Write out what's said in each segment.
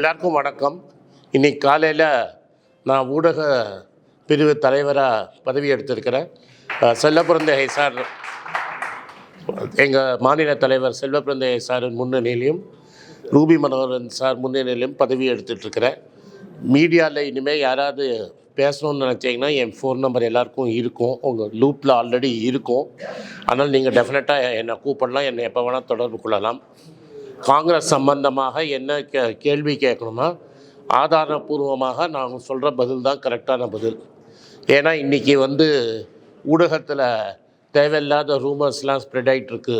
எல்லாருக்கும் வணக்கம். இன்றைக்கி காலையில் நான் ஊடக பிரிவு தலைவராக பதவி எடுத்திருக்கிறேன். செல்வப்பிரந்தை சார், எங்கள் மாநில தலைவர் செல்வப்பிரந்தை சாரின் முன்னிலையிலும் ரூபி மனோகரன் சார் முன்னிலையிலும் பதவி எடுத்துகிட்ருக்கிறேன். மீடியாவில் இனிமேல் யாராவது பேசணும்னு நினச்சிங்கன்னா என் ஃபோன் நம்பர் எல்லாருக்கும் இருக்கும், உங்கள் லூப்பில் ஆல்ரெடி இருக்கும். அதனால் நீங்கள் டெஃபினட்டாக என்னை கூப்பிடலாம், என்னை எப்போ வேணால் தொடர்பு கொள்ளலாம். காங்கிரஸ் சம்பந்தமாக என்ன கேள்வி கேட்கணுமா ஆதாரபூர்வமாக நாங்கள் சொல்கிற பதில் தான் கரெக்டான பதில். ஏன்னா இன்றைக்கி ஊடகத்தில் தேவையில்லாத ரூமர்ஸ்லாம் ஸ்ப்ரெட் ஆகிட்டுருக்கு.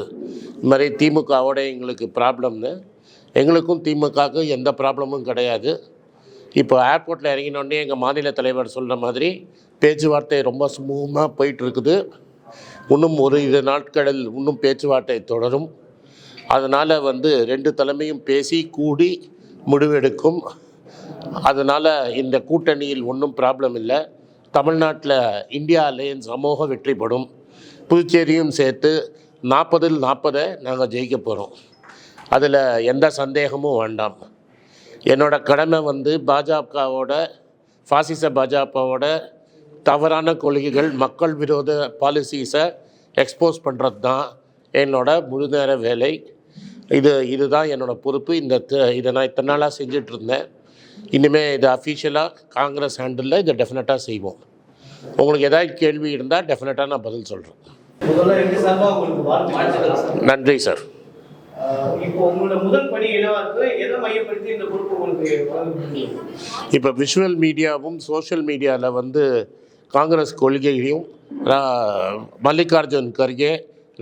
இது மாதிரி திமுகவோட எங்களுக்கு ப்ராப்ளம்னு. எங்களுக்கும் திமுகவுக்கு எந்த ப்ராப்ளமும் கிடையாது. இப்போ ஏர்போர்ட்டில் இறங்கினோடனே எங்கள் மாநில தலைவர் சொல்கிற மாதிரி பேச்சுவார்த்தை ரொம்ப ஸ்மூத்தாக போயிட்டுருக்குது. இன்னும் ஒரு 2 நாட்களில் இன்னும் பேச்சுவார்த்தை தொடரும். அதனால் 2 தலைமையும் பேசி கூடி முடிவெடுக்கும். அதனால் இந்த கூட்டணியில் ஒன்றும் ப்ராப்ளம் இல்லை. தமிழ்நாட்டில் இந்தியா அலையன்ஸ் அமோக வெற்றிப்படும். புதுச்சேரியும் சேர்த்து 40ல் 40 நாங்கள் ஜெயிக்க போகிறோம். அதில் எந்த சந்தேகமும் வேண்டாம். என்னோடய கடமை பாஜகவோட பாசிச பாஜகவோட தவறான கொள்கைகள், மக்கள் விரோத பாலிசிஸை எக்ஸ்போஸ் பண்ணுறது தான் என்னோட முழு நேர வேலை. இதுதான் என்னோடய பொறுப்பு. இதை நான் இத்தனை நாளாக செஞ்சிட்ருந்தேன். இனிமேல் இது அஃபிஷியலாக காங்கிரஸ் ஹேண்டில் இதை டெஃபினட்டாக செய்வோம். உங்களுக்கு ஏதாவது கேள்வி இருந்தால் டெஃபினட்டாக நான் பதில் சொல்கிறேன். நன்றி சார். இப்போ விஷுவல் மீடியாவும் சோஷியல் மீடியாவில் காங்கிரஸ் கொள்கையையும் மல்லிகார்ஜுன் கர்கே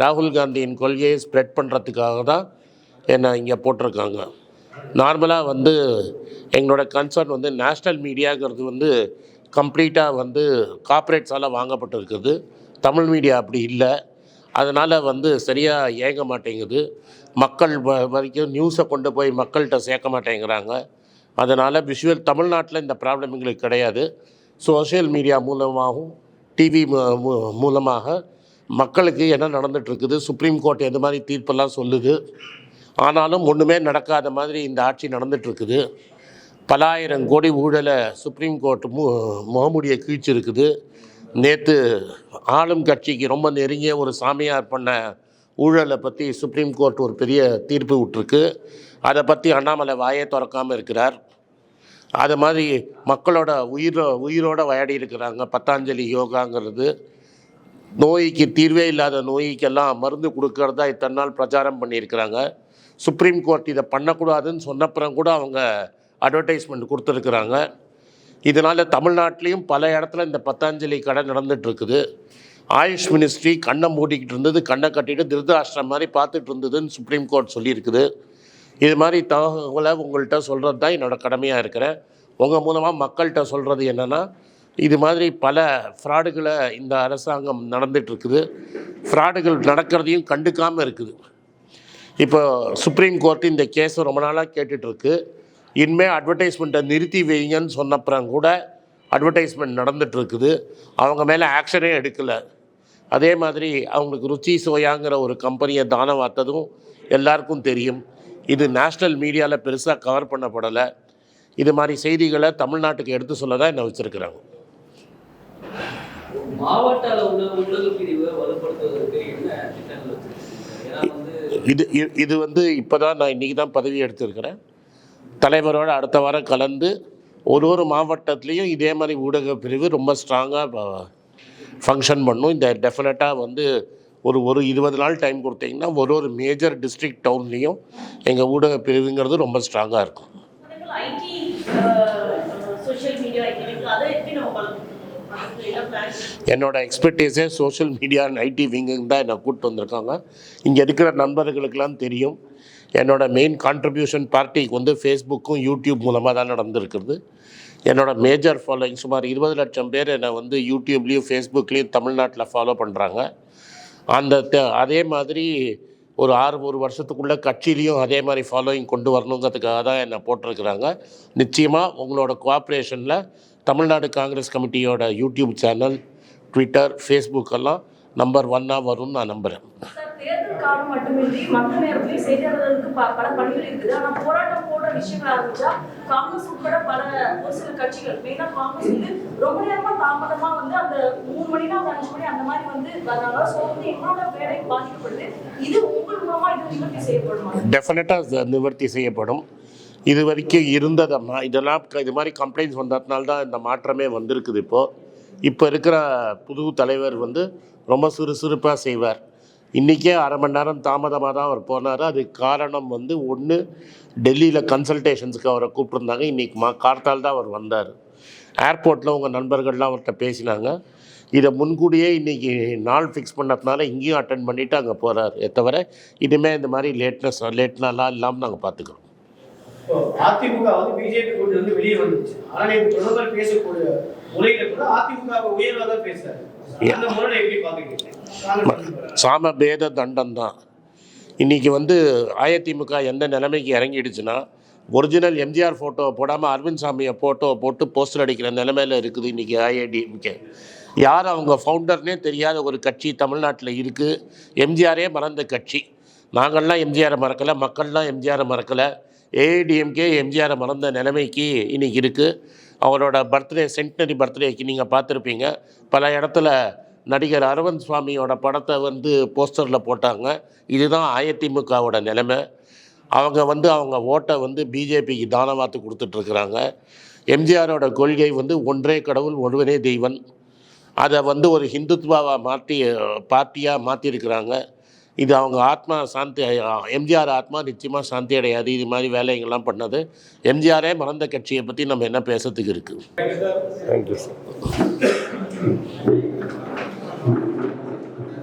ராகுல் காந்தியின் கொள்கையை ஸ்ப்ரெட் பண்ணுறதுக்காக தான் என்னை இங்கே போட்டிருக்காங்க. நார்மலாக எங்களோட கன்சர்ன் நேஷ்னல் மீடியாங்கிறது கம்ப்ளீட்டாக கார்ப்பரேட்ஸால் வாங்கப்பட்டிருக்குது. தமிழ் மீடியா அப்படி இல்லை. அதனால் சரியாக இயங்க மாட்டேங்குது. மக்கள் வரைக்கும் நியூஸை கொண்டு போய் மக்கள்கிட்ட சேர்க்க மாட்டேங்கிறாங்க. அதனால் விஷுவல் தமிழ்நாட்டில் இந்த ப்ராப்ளம் எங்களுக்கு கிடையாது. சோஷியல் மீடியா மூலமாகவும் டிவி மூலமாக மக்களுக்கு என்ன நடந்துகிட்ருக்குது, சுப்ரீம் கோர்ட் எந்த மாதிரி தீர்ப்பெல்லாம் சொல்லுது, ஆனாலும் ஒன்றுமே நடக்காத மாதிரி இந்த ஆட்சி நடந்துகிட்ருக்குது. பல ஆயிரம் கோடி ஊழலை சுப்ரீம் கோர்ட் முகமூடியை கீழ்ச்சிருக்குது. நேற்று ஆளும் கட்சிக்கு ரொம்ப நெருங்கிய ஒரு சாமியார் பண்ண ஊழலை பற்றி சுப்ரீம் கோர்ட் ஒரு பெரிய தீர்ப்பு விட்டுருக்கு. அதை பற்றி அண்ணாமலை வாயே திறக்காமல் இருக்கிறார். அது மாதிரி மக்களோட உயிரோட விளையாடி இருக்கிறாங்க. பத்தாஞ்சலி யோகாங்கிறது நோய்க்கு தீர்வே இல்லாத நோய்க்கெல்லாம் மருந்து கொடுக்கறதா இத்தனை நாள் பிரச்சாரம் பண்ணியிருக்கிறாங்க. சுப்ரீம் கோர்ட் இதை பண்ணக்கூடாதுன்னு சொன்னப்புறம் கூட அவங்க அட்வர்டைஸ்மெண்ட் கொடுத்துருக்குறாங்க. இதனால் தமிழ்நாட்டிலையும் பல இடத்துல இந்த பத்தாஞ்சலி கடை நடந்துகிட்ருக்குது. ஆயுஷ் மினிஸ்ட்ரி கண்ணை மூடிக்கிட்டு இருந்தது, கண்ணை கட்டிட்டு திருதராஷ்டிரம் மாதிரி பார்த்துட்டு இருந்ததுன்னு சுப்ரீம் கோர்ட் சொல்லியிருக்குது. இது மாதிரி தகவலை உங்கள்கிட்ட சொல்கிறது தான் என்னோடய கடமையாக இருக்கிறேன். உங்கள் மூலமாக மக்கள்கிட்ட சொல்கிறது என்னென்னா, இது மாதிரி பல ஃப்ராடுகளை இந்த அரசாங்கம் நடந்துகிட்ருக்குது. ஃப்ராடுகள் நடக்கிறதையும் கண்டுக்காமல் இருக்குது. இப்போ சுப்ரீம் கோர்ட்டு இந்த கேஸை ரொம்ப நாளாக கேட்டுட்ருக்கு. இனிமேல் அட்வர்டைஸ்மெண்ட்டை நிறுத்தி வைங்கன்னு சொன்னப்புறம் கூட அட்வர்டைஸ்மெண்ட் நடந்துகிட்ருக்குது. அவங்க மேலே ஆக்ஷனே எடுக்கலை. அதே மாதிரி அவங்களுக்கு ருச்சி சோயாங்கிற ஒரு கம்பெனியை தானம் வார்த்ததும் எல்லாருக்கும் தெரியும். இது நேஷ்னல் மீடியாவில் பெருசாக கவர் பண்ணப்படலை. இது மாதிரி செய்திகளை தமிழ்நாட்டுக்கு எடுத்து சொல்ல தான் என்ன வச்சுருக்கிறாங்க. மாவட்ட அளவுல ஊடக பிரிவை வலுப்படுத்துவதற்கு என்ன திட்டங்கள் வச்சிருக்கீங்க? இது இப்போ தான் நான் இன்றைக்கி தான் பதவி எடுத்திருக்கிறேன். தலைவரோடு அடுத்த வாரம் கலந்து ஒரு மாவட்டத்துலேயும் இதே மாதிரி ஊடக பிரிவு ரொம்ப ஸ்ட்ராங்காக ஃபங்க்ஷன் பண்ணும். இந்த டெஃபினட்டாக ஒரு 20 நாள் டைம் கொடுத்தீங்கன்னா ஒரு மேஜர் டிஸ்ட்ரிக்ட் டவுன்லேயும் எங்கள் ஊடக பிரிவுங்கிறது ரொம்ப ஸ்ட்ராங்காக இருக்கும். என்னோடய எக்ஸ்பர்டீஸே சோஷியல் மீடியா அண்ட் ஐடி விங்குன்னு தான் என்னை கூப்பிட்டு வந்திருக்காங்க. இங்கே இருக்கிற நண்பர்களுக்கெல்லாம் தெரியும். என்னோடய மெயின் கான்ட்ரிபியூஷன் பார்ட்டிக்கு ஃபேஸ்புக்கும் யூடியூப் மூலமாக தான் நடந்திருக்குது. என்னோடய மேஜர் ஃபாலோயிங் சுமார் 20 லட்சம் பேர் என்னை யூடியூப்லேயும் ஃபேஸ்புக்லேயும் தமிழ்நாட்டில் ஃபாலோ பண்ணுறாங்க. அதே மாதிரி ஒரு 6 வருஷத்துக்குள்ளே கட்சியிலையும் அதே மாதிரி ஃபாலோயிங் கொண்டு வரணுங்கிறதுக்காக தான் என்னை போட்டிருக்கிறாங்க. நிச்சயமாக உங்களோட கோஆப்ரேஷனில் தமிழ்நாடு காங்கிரஸ் கமிட்டியோட யூடியூப் சேனல், ட்விட்டர், ஃபேஸ்புக் எல்லாம் நம்பர் 1 வரும்னு நான் நம்புகிறேன். காலம் மட்டுமின்றி மற்ற நேரத்திலையும் செய்தியாளர்களுக்கு பல பணிகள் இருக்குது. ஆனால் போராட்டம் போன்ற விஷயங்கள் ஆரம்பிச்சா காங்கிரஸ் உட்பட ஒரு சில கட்சிகள் மெயினா காங்கிரஸ் வந்து ரொம்ப நேரமா தாமதமா வந்து அந்த 3 மணினா 5 மணி அந்த மாதிரி வந்து வராங்க. ஸோ வந்து எங்களோட வேலை பாதிக்கப்படுது. இது உங்கள் மூலமா இது நிவர்த்தி செய்யப்படுமா? டெஃபினட்டாக நிவர்த்தி செய்யப்படும். இது வரைக்கும் இருந்ததம்மா இதெல்லாம் இது மாதிரி கம்ப்ளைண்ட்ஸ் வந்ததுனால தான் இந்த மாற்றமே வந்திருக்குது. இப்போ இருக்கிற புது தலைவர் வந்து ரொம்ப சுறுசுறுப்பாக செய்வார். இன்றைக்கே அரை மணி நேரம் தாமதமாக தான் அவர் போனார். அதுக்கு காரணம் வந்து ஒன்று, டெல்லியில் கன்சல்டேஷன்ஸுக்கு அவரை கூப்பிட்டுருந்தாங்க. இன்றைக்கி கார்த்தால் தான் அவர் வந்தார். ஏர்போர்ட்டில் உங்கள் நண்பர்கள்லாம் அவர்கிட்ட பேசினாங்க. இதை முன்கூடியே இன்றைக்கி நாள் ஃபிக்ஸ் பண்ணதுனால இங்கேயும் அட்டன் பண்ணிவிட்டு அங்கே போகிறார். தவிர இனிமேல் இந்த மாதிரி லேட்னாலாம் இல்லாமல் நாங்கள் பார்த்துக்கிறோம். அதிமுக வந்து பிஜேபி கொண்டு வந்து வெளியே வந்துச்சு. ஆனால் இந்த பிரதமர் பேசக்கூடிய முறையில கூட அதிமுக உயர்வாக தான் பேசுறாரு. அந்த முறையை எப்படி பார்க்குறீங்க? சாம பேத தண்டம் தான். இன்றைக்கி வந்து அதிமுக எந்த நிலைமைக்கு இறங்கிடுச்சுன்னா, ஒரிஜினல் எம்ஜிஆர் ஃபோட்டோவை போடாமல் அரவிந்த் சாமியை ஃபோட்டோவை போட்டு போஸ்டர் அடிக்கிற நிலைமையில் இருக்குது இன்றைக்கி AIADMK. யார் அவங்க ஃபவுண்டர்னே தெரியாத ஒரு கட்சி தமிழ்நாட்டில் இருக்குது. எம்ஜிஆரே மறந்த கட்சி. நாங்கள்லாம் எம்ஜிஆரை மறக்கலை, மக்கள்லாம் எம்ஜிஆரை மறக்கலை. AIADMK எம்ஜிஆரை மறந்த நிலைமைக்கு இன்றைக்கி இருக்குது. அவரோட சென்டினரி பர்த்டேக்கு நீங்கள் பார்த்துருப்பீங்க, பல இடத்துல நடிகர் அரவிந்த் சுவாமியோட படத்தை வந்து போஸ்டரில் போட்டாங்க. இதுதான் அதிமுகவோட நிலைமை. அவங்க வந்து அவங்க ஓட்டை வந்து பிஜேபிக்கு தானமாத்து கொடுத்துட்ருக்குறாங்க. எம்ஜிஆரோட கொள்கை வந்து ஒன்றே கடவுள் ஒருவனே தெய்வன். அதை வந்து ஒரு ஹிந்துத்வாவை பார்ட்டியாக மாற்றிருக்கிறாங்க. இது அவங்க ஆத்மா சாந்தி, எம்ஜிஆர் ஆத்மா நிச்சயமாக சாந்தி அடையாது. இது மாதிரி வேலைங்கள்லாம் பண்ணது. எம்ஜிஆரே மறந்த கட்சியை பற்றி நம்ம என்ன பேசுறதுக்கு இருக்குது? Thank you sir.